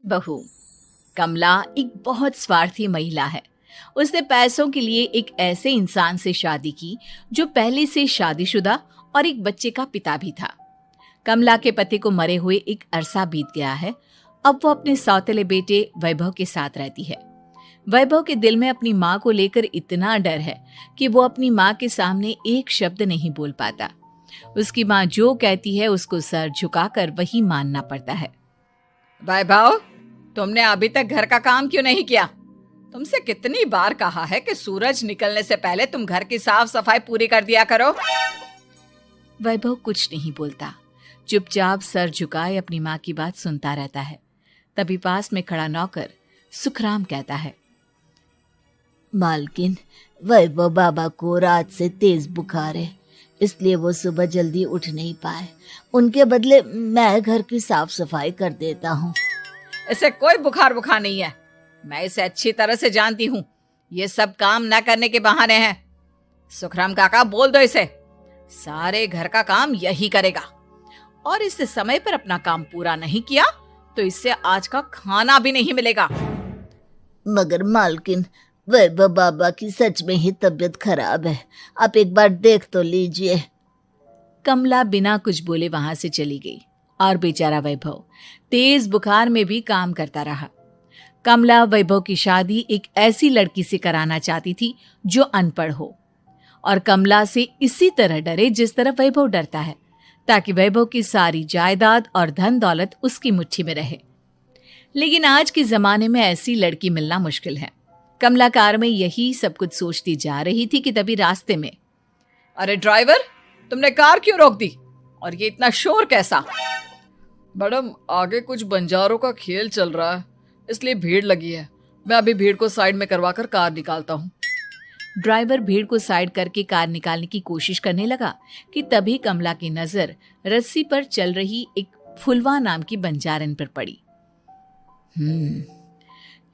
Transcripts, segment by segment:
बहू। कमला एक बहुत स्वार्थी महिला है। उसने पैसों के लिए एक ऐसे इंसान से शादी की जो पहले से शादीशुदा और एक बच्चे का पिता भी था। कमला के पति को मरे हुए एक अरसा बीत गया है। अब वो अपने सौतेले बेटे वैभव के साथ रहती है। वैभव के दिल में अपनी माँ को लेकर इतना डर है कि वो अपनी माँ के सामने एक शब्द नहीं बोल पाता। उसकी माँ जो कहती है उसको सर झुकाकर वही मानना पड़ता है। वैभव, तुमने अभी तक घर का काम क्यों नहीं किया? तुमसे कितनी बार कहा है कि सूरज निकलने से पहले तुम घर की साफ सफाई पूरी कर दिया करो। वैभव कुछ नहीं बोलता, चुपचाप सर झुकाए अपनी माँ की बात सुनता रहता है। तभी पास में खड़ा नौकर सुखराम कहता है, मालकिन, वैभव बाबा को रात से तेज बुखार है, इसलिए वो सुबह जल्दी उठ नहीं पाए। उनके बदले मैं घर की साफ सफाई कर देता हूँ। इसे कोई बुखार नहीं है। मैं इसे अच्छी तरह से जानती हूँ। ये सब काम न करने के बहाने हैं। सुखराम काका, बोल दो इसे, सारे घर का काम यही करेगा। और इससे समय पर अपना काम पूरा नहीं किया तो इससे आज का खाना भी नहीं मिलेगा। मगर मालकिन, वैभव बाबा की सच में ही तबीयत खराब है, आप एक बार देख तो लीजिए। कमला बिना कुछ बोले वहां से चली गई और बेचारा वैभव तेज बुखार में भी काम करता रहा। कमला वैभव की शादी एक ऐसी लड़की से कराना चाहती थी जो अनपढ़ हो और कमला से इसी तरह डरे जिस तरह वैभव डरता है, ताकि वैभव की सारी जायदाद और धन दौलत उसकी मुट्ठी में रहे। लेकिन आज के जमाने में ऐसी लड़की मिलना मुश्किल है। कमला कार में यही सब कुछ सोचती जा रही थी कि तभी रास्ते में, अरे ड्राइवर, तुमने कार क्यों रोक दी? और ये इतना शोर कैसा? मैडम, आगे कुछ बंजारों का खेल चल रहा है, इसलिए भीड़ लगी है। मैं अभी भीड़ को साइड में करवाकर कार निकालता हूँ। ड्राइवर भीड़ को साइड करके कार निकालने की कोशिश करने लगा कि तभी कमला की नजर रस्सी पर चल रही एक फुलवा नाम की बंजारन पर पड़ी।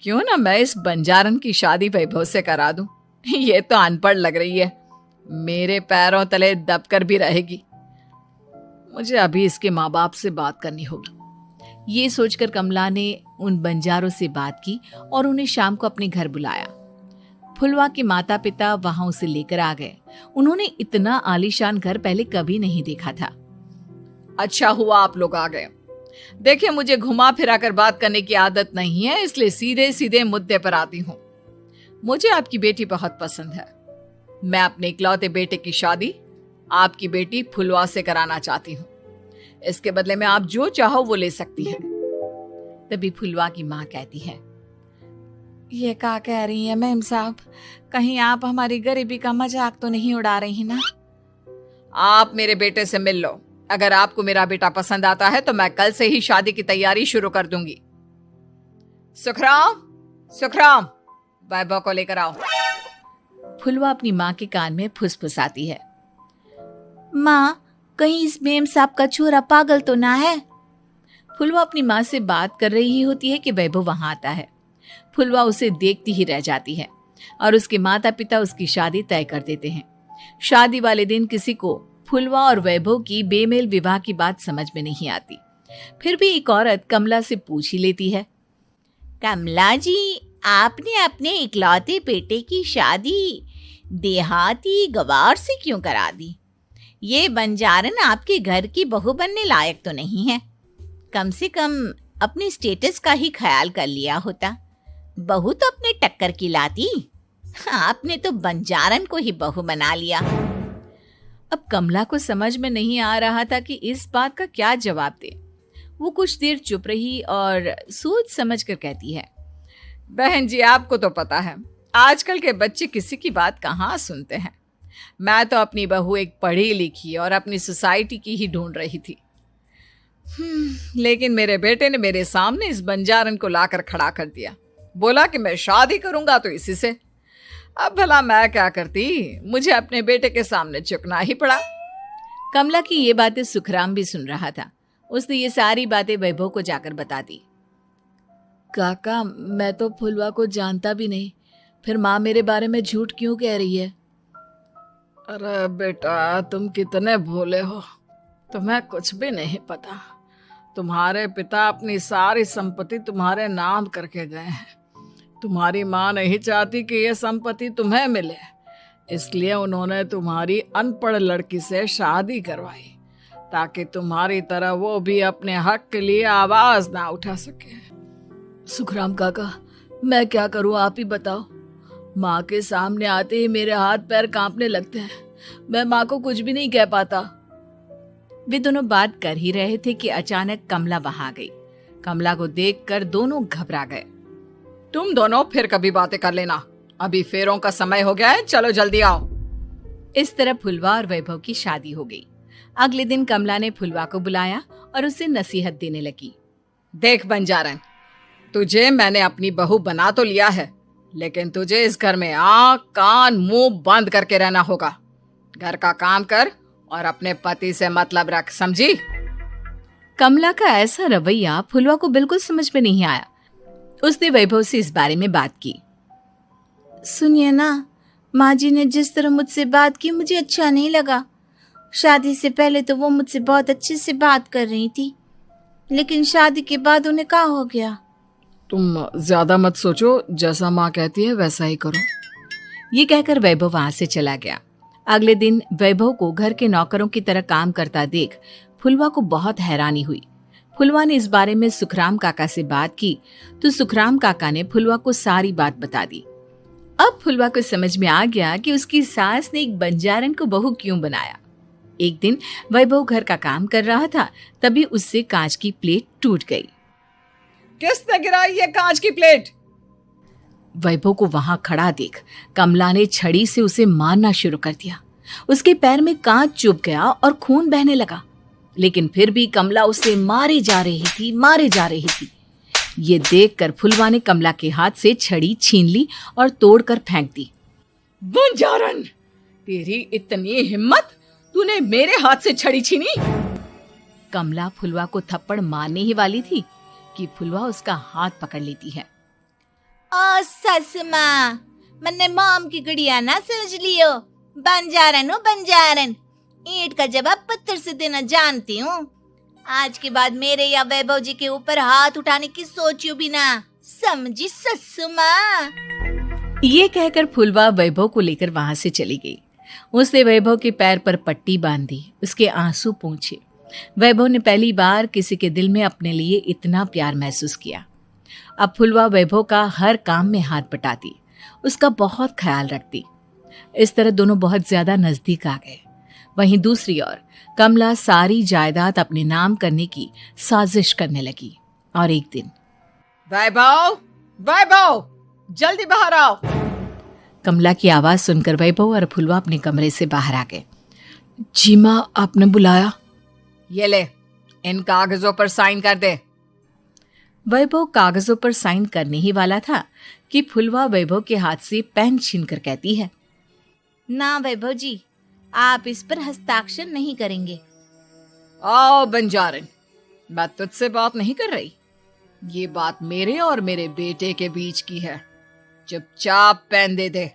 क्यों ना मैं इस बंजारन की शादी वैभव से करा दूं? ये तो अनपढ़ लग रही है, मेरे पैरों तले दबकर भी रहेगी। मुझे अभी इसके माँ बाप से बात करनी होगी। ये सोचकर कमला ने उन बंजारों से बात की और उन्हें शाम को अपने घर बुलाया। फुलवा के माता पिता वहां उसे लेकर आ गए। उन्होंने इतना आलीशान घर पहले कभी नहीं देखा था। अच्छा हुआ आप लोग आ गए। देखिए, मुझे घुमा फिरा कर बात करने की आदत नहीं है, इसलिए सीधे सीधे मुद्दे पर आती हूँ। मुझे आपकी बेटी बहुत पसंद है। मैं अपने इकलौते बेटे की शादी आपकी बेटी फुलवा से कराना चाहती हूँ। इसके बदले में आप जो चाहो वो ले सकती हैं। तभी फुलवा की माँ कहती है, ये क्या कह रही है मैम साहब? कहीं आप हमारी गरीबी का मजाक तो नहीं उड़ा रही ना? आप मेरे बेटे से मिल लो। अगर आपको मेरा बेटा पसंद आता है तो मैं कल से ही शादी की तैयारी शुरू कर दूंगी। सुखराम, वैभव को लेकर आओ। फुलवा अपनी माँ के कान में फुसफुसाती है, माँ, कहीं इस मेम साहब का छोरा पागल तो ना है? फुलवा अपनी माँ से बात कर रही होती है कि वैभव वहां आता है। फुलवा उसे देखती ही रह जाती है और उसके माता पिता उसकी शादी तय कर देते हैं। शादी वाले दिन किसी को फुलवा और वैभव की बेमेल विवाह की बात समझ में नहीं आती। फिर भी एक औरत कमला से पूछ ही लेती है, कमला जी, आपने अपने इकलौते बेटे की शादी देहाती गवार से क्यों करा दी? ये बंजारन आपके घर की बहू बनने लायक तो नहीं है। कम से कम अपने स्टेटस का ही ख्याल कर लिया होता। बहू तो अपने टक्कर की लाती, आपने तो बंजारन को ही बहू बना लिया। अब कमला को समझ में नहीं आ रहा था कि इस बात का क्या जवाब दे। वो कुछ देर चुप रही और सोच समझ कर कहती है, बहन जी, आपको तो पता है आजकल के बच्चे किसी की बात कहाँ सुनते हैं। मैं तो अपनी बहू एक पढ़ी लिखी और अपनी सोसाइटी की ही ढूंढ रही थी। लेकिन मेरे बेटे ने मेरे सामने इस बंजारन को लाकर खड़ा कर दिया। बोला कि मैं शादी करूंगा तो इसी से। अब भला मैं क्या करती, मुझे अपने बेटे के सामने झुकना ही पड़ा। कमला की ये बातें सुखराम भी सुन रहा था। उसने ये सारी बातें वैभव को जाकर बता दी। काका, मैं तो फुलवा को जानता भी नहीं, फिर माँ मेरे बारे में झूठ क्यों कह रही है? अरे बेटा, तुम कितने भोले हो, तुम्हें कुछ भी नहीं पता। तुम्हारे पिता अपनी सारी संपत्ति तुम्हारे नाम करके गए हैं। तुम्हारी माँ नहीं चाहती कि यह संपत्ति तुम्हें मिले, इसलिए उन्होंने तुम्हारी अनपढ़ लड़की से शादी करवाई ताकि तुम्हारी तरह वो भी अपने हक के लिए आवाज ना उठा सके। सुखराम काका, मैं क्या करूं, आप ही बताओ। माँ के सामने आते ही मेरे हाथ पैर कांपने लगते हैं। मैं माँ को कुछ भी नहीं कह पाता। वे दोनों बात कर ही रहे थे कि अचानक कमला वहां आ गई। कमला को देखकर दोनों घबरा गए। तुम दोनों फिर कभी बातें कर लेना, अभी फेरों का समय हो गया है, चलो जल्दी आओ। इस तरह फुलवा और वैभव की शादी हो गई। अगले दिन कमला ने फुलवा को बुलाया और उसे नसीहत देने लगी। देख बंजारन, तुझे मैंने अपनी बहू बना तो लिया है, लेकिन तुझे इस घर में आँख कान मुंह बंद करके रहना होगा। घर का काम कर और अपने पति से मतलब रख, समझी? कमला का ऐसा रवैया फुलवा को बिल्कुल समझ में नहीं आया। उसने वैभव से इस बारे में बात की। सुनिए ना, माँ जी ने जिस तरह मुझसे बात की मुझे अच्छा नहीं लगा। शादी से पहले तो वो मुझसे बहुत अच्छे से बात कर रही थी, लेकिन शादी के बाद उन्हें क्या हो गया? तुम ज्यादा मत सोचो, जैसा माँ कहती है वैसा ही करो। ये कहकर वैभव वहां से चला गया। अगले दिन वैभव को घर के नौकरों की तरह काम करता देख फुलवा को बहुत हैरानी हुई। फुलवा ने इस बारे में सुखराम काका से बात की तो सुखराम काका ने फुलवा को सारी बात बता दी। अब फुलवा को समझ में आ गया कि उसकी सास ने एक बंजारन को बहू क्यों बनाया। एक दिन वैभव घर का काम कर रहा था, तभी उससे कांच की प्लेट टूट गई। किसने गिराई ये कांच की प्लेट? वैभव को वहां खड़ा देख कमला ने छड़ी से उसे मारना शुरू कर दिया। उसके पैर में कांच चुभ गया और खून बहने लगा, लेकिन फिर भी कमला उसे मारे जा रही थी। ये देखकर फुलवा ने कमला के हाथ से छड़ी छीन ली और तोड़कर फेंक दी। बंजारन, तेरी इतनी हिम्मत, तूने मेरे हाथ से छड़ी छीनी? कमला फुलवा को थप्पड़ मारने ही वाली थी कि फुलवा उसका हाथ पकड़ लेती है। ओ सस माँ, मैंने मॉम की गुड़िया ना समझ लियो। बंजारन हो बंजारन, ईंट का जवाब पत्थर से देना जानती हूँ। आज के बाद मेरे या वैभव जी के ऊपर हाथ उठाने की सोचियो भी ना, समझी ससु माँ? ये कहकर फुलवा वैभव को लेकर वहां से चली गई। उसने वैभव के पैर पर पट्टी बांधी, उसके आंसू पोंछे। वैभव ने पहली बार किसी के दिल में अपने लिए इतना प्यार महसूस किया। अब फुलवा वैभव का हर काम में हाथ बटाती, उसका बहुत ख्याल रखती। इस तरह दोनों बहुत ज्यादा नजदीक आ गए। वहीं दूसरी ओर कमला सारी जायदाद अपने नाम करने की साजिश करने लगी। और एक दिन, वैभव, जल्दी बाहर आओ। कमला की आवाज सुनकर वैभव और फुलवा अपने कमरे से बाहर आ गए। जी माँ, आपने बुलाया? ये ले, इन कागजों पर साइन कर दे। वैभव कागजों पर साइन करने ही वाला था कि फुलवा वैभव के हाथ से पेन छीनकर कहती है, ना वैभव जी, आप इस पर हस्ताक्षर नहीं करेंगे। आओ बंजारन, मैं तुझसे बात नहीं कर रही। ये बात मेरे और मेरे बेटे के बीच की है। चुपचाप पेन दे दे,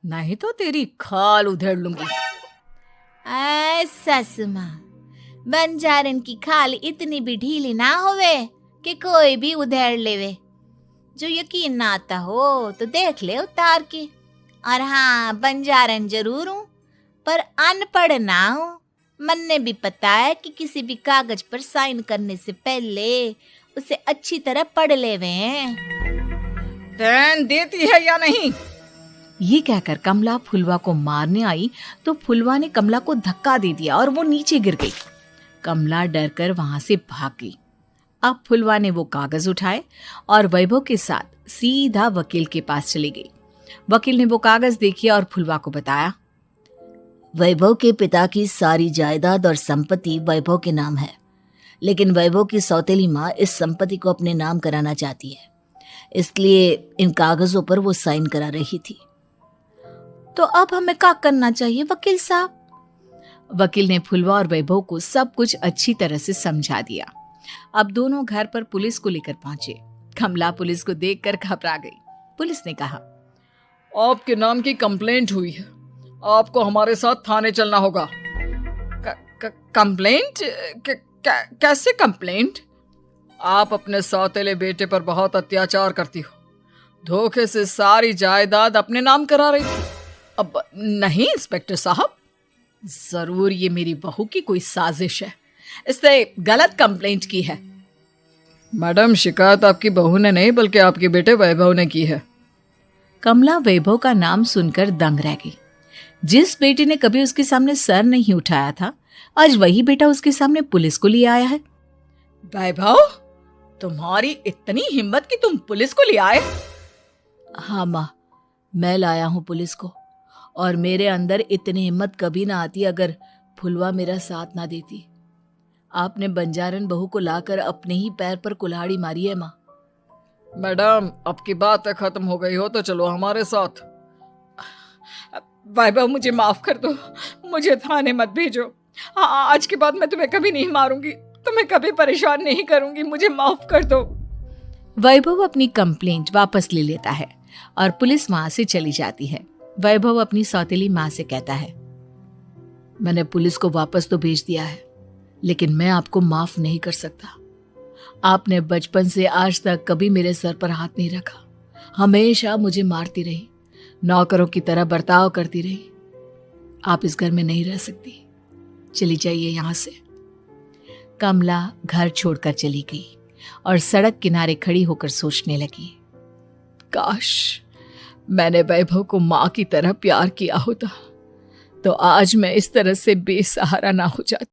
नहीं तो तेरी खाल उधेड़ लूंगी। ससु माँ, बंजारन की खाल इतनी भी ढीली ना होवे कि कोई भी उधेड़ लेवे। जो यकीन ना आता हो तो देख ले उतार के। और हाँ, बंजारन जरूर हूँ पर अनपढ़ ना हूँ। मन्ने भी पता है कि किसी भी कागज पर साइन करने से पहले उसे अच्छी तरह पढ़ लेवे हैं। पेन देती है या नहीं? ये कहकर कमला फुलवा को मारने आई तो फुलवा ने कमला को धक्का दे दिया और वो नीचे गिर गई। कमला डरकर वहां से भाग गई। अब फुलवा ने वो कागज उठाए और वैभव के साथ सीधा वकील के पास चली गई। वकील ने वो कागज देखे और फुलवा को बताया, वैभव के पिता की सारी जायदाद और संपत्ति वैभव के नाम है, लेकिन वैभव की सौतेली माँ इस संपत्ति को अपने नाम कराना चाहती है, इसलिए इन कागजों पर वो साइन करा रही थी। तो अब हमें क्या करना चाहिए वकील साहब? वकील ने फुलवा और वैभव को सब कुछ अच्छी तरह से समझा दिया। अब दोनों घर पर पुलिस को लेकर पहुंचे। कमला पुलिस को देखकर घबरा गई। पुलिस ने कहा, आपके नाम की कंप्लेंट हुई है, आपको हमारे साथ थाने चलना होगा। कंप्लेंट? कैसे कंप्लेंट? आप अपने सौतेले बेटे पर बहुत अत्याचार करती हो, धोखे से सारी जायदाद अपने नाम करा रही थी। अब नहीं इंस्पेक्टर साहब, जरूर ये मेरी बहू की कोई साजिश है, इसने गलत कंप्लेंट की है। मैडम, शिकायत आपकी बहू ने नहीं बल्कि आपके बेटे वैभव ने की है। कमला वैभव का नाम सुनकर दंग रह गई। जिस बेटे ने कभी उसके सामने सर नहीं उठाया था, आज वही बेटा उसके सामने पुलिस को लिए आया है। वैभव, तुम्हारी इतनी हिम्मत कि तुम पुलिस को ले आए? हाँ माँ, मैं लाया हूँ पुलिस को, और मेरे अंदर इतनी हिम्मत कभी ना आती अगर फुलवा मेरा साथ ना देती। आपने बंजारन बहू को लाकर अपने ही पैर पर कुल्हाड़ी मारी है माँ। मैडम, अब की बात खत्म हो गई हो तो चलो हमारे साथ। वैभव, मुझे माफ कर दो, मुझे थाने मत भेजो। आज के बाद मैं तुम्हें कभी नहीं मारूंगी, तुम्हें कभी परेशान नहीं करूंगी, मुझे माफ कर दो। वैभव अपनी कंप्लेंट वापस ले लेता है और पुलिस वहां से चली जाती है। वैभव अपनी सौतेली माँ से कहता है, मैंने पुलिस को वापस तो भेज दिया है, लेकिन मैं आपको माफ नहीं कर सकता। आपने बचपन से आज तक कभी मेरे सर पर हाथ नहीं रखा, हमेशा मुझे मारती रही, नौकरों की तरह बर्ताव करती रही। आप इस घर में नहीं रह सकती, चली जाइए यहां से। कमला घर छोड़कर चली गई और सड़क किनारे खड़ी होकर सोचने लगी, काश मैंने वैभव को माँ की तरह प्यार किया होता तो आज मैं इस तरह से बेसहारा ना हो जाती।